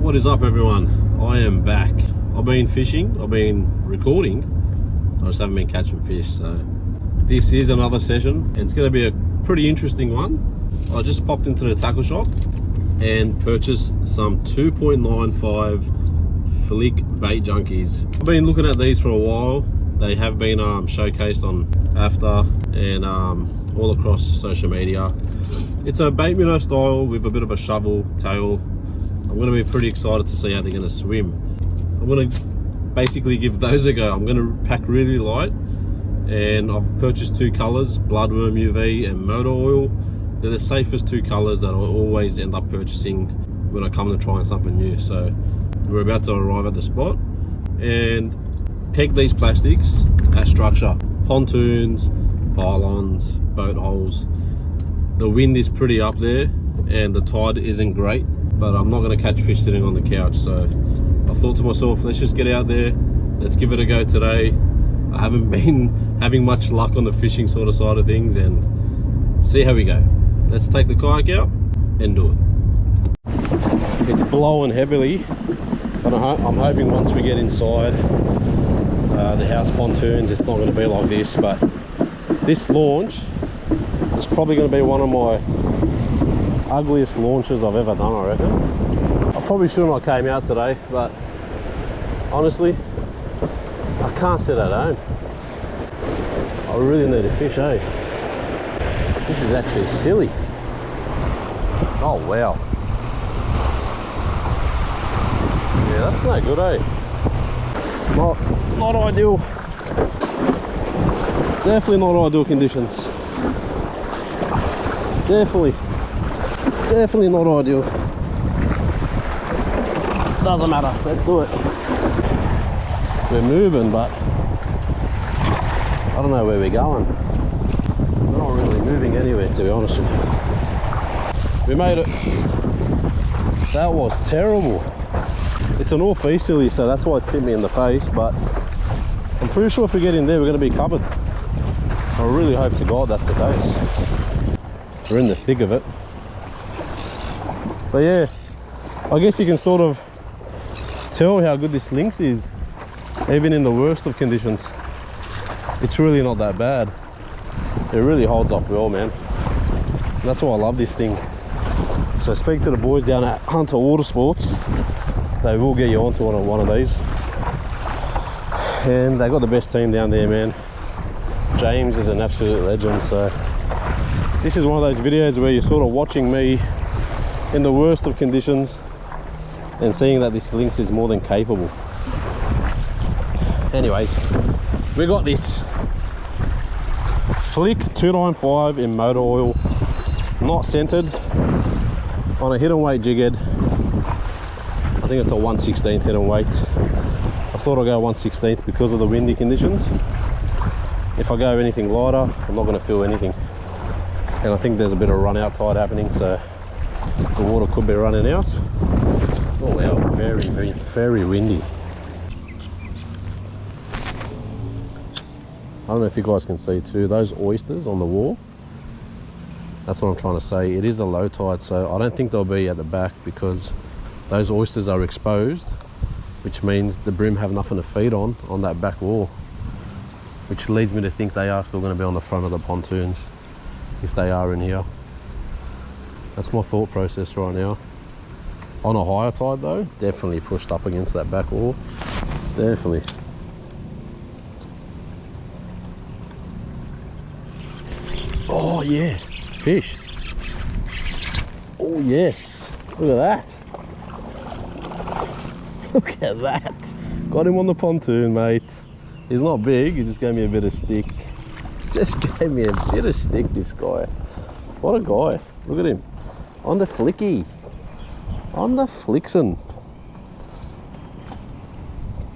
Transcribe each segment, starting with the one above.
What is up, everyone? I am back. I've been fishing, I've been recording, I just haven't been catching fish. So this is another session and it's going to be a pretty interesting one. I just popped into the tackle shop and purchased some 2.95 flick bait junkies. I've been looking at these for a while. They have been showcased on AFTA and all across social media. It's a bait minnow style with a bit of a shovel tail. I'm going to be pretty excited to see how they're going to swim. I'm going to basically give those a go. I'm going to pack really light, and I've purchased two colors, bloodworm UV and motor oil. They're the safest two colors that I always end up purchasing when I come to trying something new. So we're about to arrive at the spot and peg these plastics at structure, pontoons, pylons, boat holes. The wind is pretty up there and the tide isn't great, but I'm not going to catch fish sitting on the couch. So I thought to myself, let's just get out there, let's give it a go today. I haven't been having much luck on the fishing sort of side of things, and see how we go. Let's take the kayak out and do it. It's blowing heavily, but I'm hoping once we get inside the house pontoons, it's not going to be like this. But this launch is probably going to be one of my ugliest launches I've ever done, I reckon. I probably shouldn't have came out today, but honestly, I can't sit at home. I really need a fish, eh? This is actually silly. Oh wow. Yeah, that's no good, eh? Not ideal. Definitely not ideal conditions. Definitely not ideal. Doesn't matter, let's do it. We're moving, but I don't know where we're going. We're not really moving anywhere, to be honest with you. We made it. That was terrible. It's an off-easterly, so that's why it hit me in the face, but I'm pretty sure if we get in there, we're going to be covered. I really hope to God that's the case. We're in the thick of it. But yeah, I guess you can sort of tell how good this lynx is, even in the worst of conditions. It's really not that bad. It really holds up well, man. And that's why I love this thing. So speak to the boys down at Hunter Water Sports. They will get you onto one of these. And they got the best team down there, man. James is an absolute legend. So this is one of those videos where you're sort of watching me in the worst of conditions and seeing that this lynx is more than capable. Anyways, we got this flick 295 in motor oil, not centered, on a hidden weight jig head. I think it's a 1/16 hidden weight. I thought I'd go 1/16 because of the windy conditions. If I go anything lighter, I'm not going to feel anything. And I think there's a bit of run out tide happening, so the water could be running out. Oh wow, very windy. I don't know if you guys can see too, those oysters on the wall. That's what I'm trying to say. It is a low tide, so I don't think they'll be at the back because those oysters are exposed, which means the brim have nothing to feed on that back wall, which leads me to think they are still going to be on the front of the pontoons if they are in here. That's my thought process right now. On a higher tide though, definitely pushed up against that back wall. Definitely. Oh yeah, fish. Oh yes, look at that. Look at that. Got him on the pontoon, mate. He's not big, he just gave me a bit of stick. Just gave me a bit of stick, this guy. What a guy. Look at him. On the flicky. On the flickson.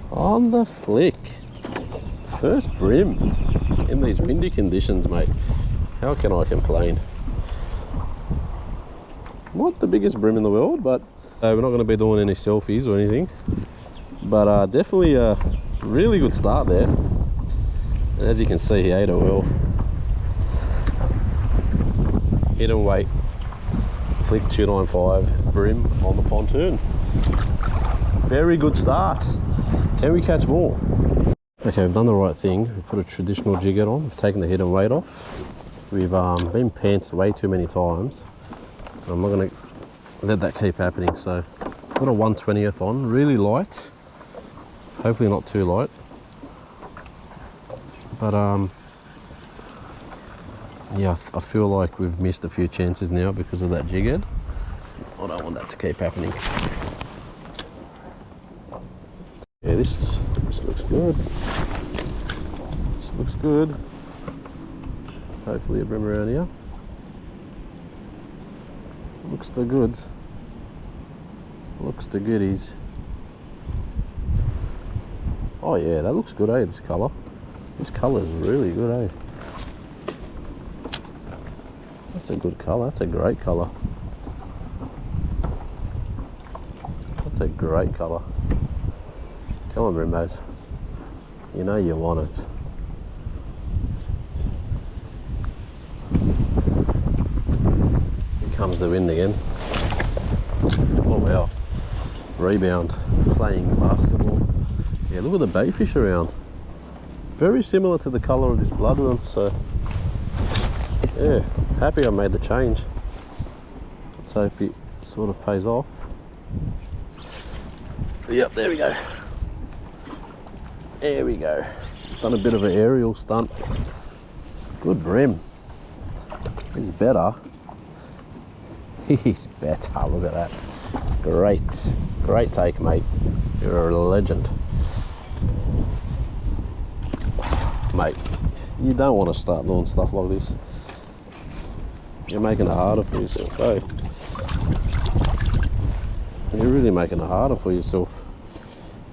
On the flick. First brim in these windy conditions, mate. How can I complain? Not the biggest brim in the world, but we're not going to be doing any selfies or anything. But definitely a really good start there. And as you can see, he ate it well. Hidden weight, flick 295 brim on the pontoon. Very good start. Can we catch more? Okay, we've done the right thing. We've put a traditional jig head on. We've taken the head and weight off. We've been pantsed way too many times. I'm not going to let that keep happening. So put a 1/20th on, really light. Hopefully not too light. But yeah, I feel like we've missed a few chances now because of that jig head. I don't want that to keep happening. Yeah, this looks good. This looks good. Hopefully a brim around here. Looks the goods. Looks the goodies. Oh yeah, that looks good, eh, this colour. This colour is really good, eh. That's a good colour, that's a great colour. That's a great colour. Come on, Brimbos. You know you want it. Here comes the wind again. Oh wow. Rebound. Playing basketball. Yeah, look at the baitfish around. Very similar to the colour of this bloodworm, so yeah, happy I made the change. Let's hope it sort of pays off. Yep, there we go. There we go. Done a bit of an aerial stunt. Good brim. He's better. He's better. Look at that. Great. Great take, mate. You're a legend. Mate, you don't want to start doing stuff like this. You're making it harder for yourself, eh? You're really making it harder for yourself.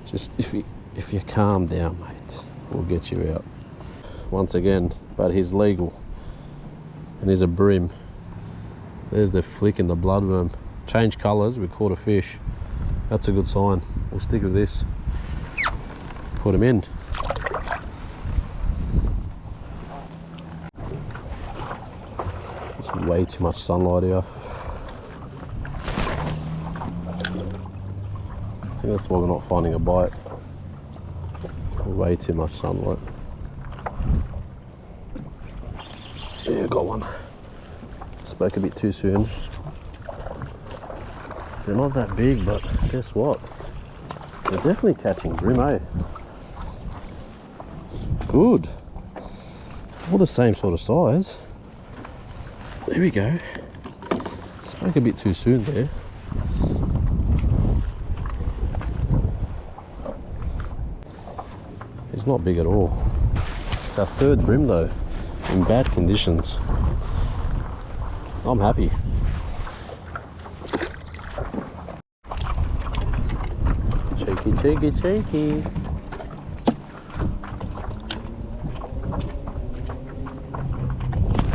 Just if you calm down, mate, we'll get you out. Once again, but he's legal. And he's a brim. There's the flick in the bloodworm. Change colours, we caught a fish. That's a good sign. We'll stick with this. Put him in. There's way too much sunlight here. I think that's why we're not finding a bite. Way too much sunlight. Yeah, got one. Spoke a bit too soon. They're not that big, but guess what? They're definitely catching brim, eh? Good. All the same sort of size. There we go. Spoke a bit too soon there. It's not big at all. It's our third brim though, in bad conditions. I'm happy. Cheeky, cheeky, cheeky.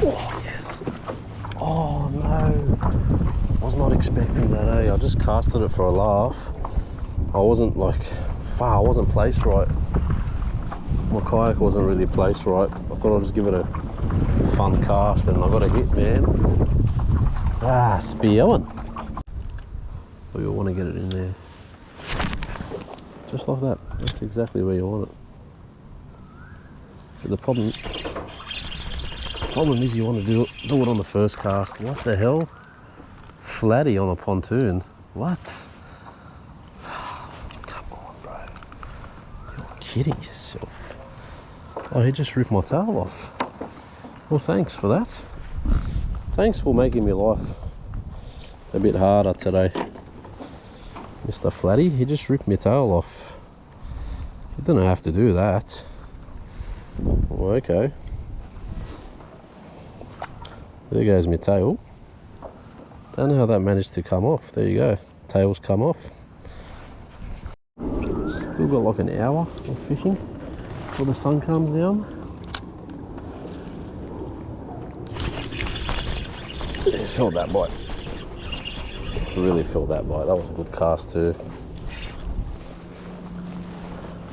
Oh, yes. Oh no. I was not expecting that, eh? I just casted it for a laugh. I wasn't like far, I wasn't placed right. My kayak wasn't really placed right. I thought I'd just give it a fun cast and I got a hit, man. Ah, spewing. Oh, you want to get it in there. Just like that. That's exactly where you want it. So the problem is you want to do it on the first cast. What the hell? Flatty on a pontoon. What? Come on, bro. You're kidding yourself. Oh, he just ripped my tail off. Well, thanks for that. Thanks for making my life a bit harder today, Mr. Flatty. He just ripped my tail off. You didn't have to do that. Well, okay. There goes my tail. Don't know how that managed to come off. There you go. Tail's come off. Still got like an hour of fishing before the sun comes down. Yeah, felt that bite. Really felt that bite. That was a good cast too.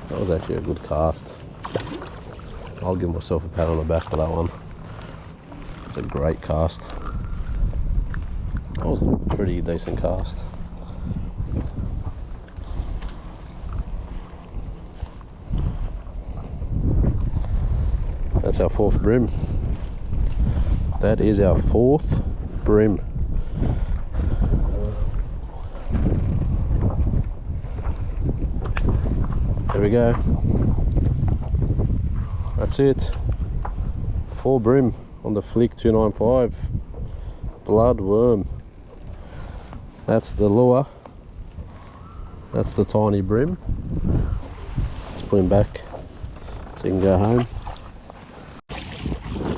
That was actually a good cast. I'll give myself a pat on the back for that one. It's a great cast. That was a pretty decent cast. That's our fourth bream. That is our fourth bream. There we go. That's it. 4 bream on the Flick 295. Bloodworm. That's the lure. That's the tiny bream. Let's put him back so he can go home.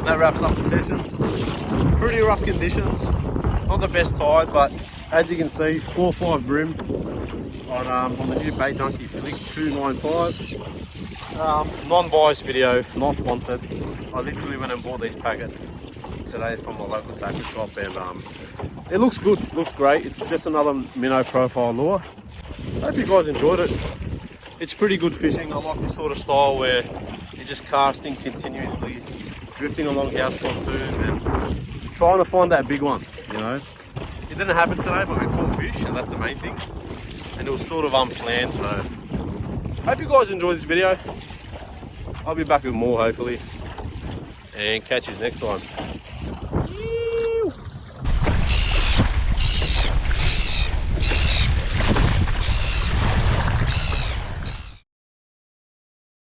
That wraps up the session. Pretty rough conditions. Not the best tide, but as you can see, 4-5 bream on the new Baitjunkie Flick 295. Non-biased video, not sponsored. I literally went and bought these packets today from the local tackle shop, and it looks good, looks great. It's just another minnow profile lure. Hope you guys enjoyed it. It's pretty good fishing. I like this sort of style where you're just casting continuously, drifting along house pontoons and trying to find that big one, you know. It didn't happen today, but we caught fish, and that's the main thing. And it was sort of unplanned, so hope you guys enjoyed this video. I'll be back with more hopefully, and catch you next time.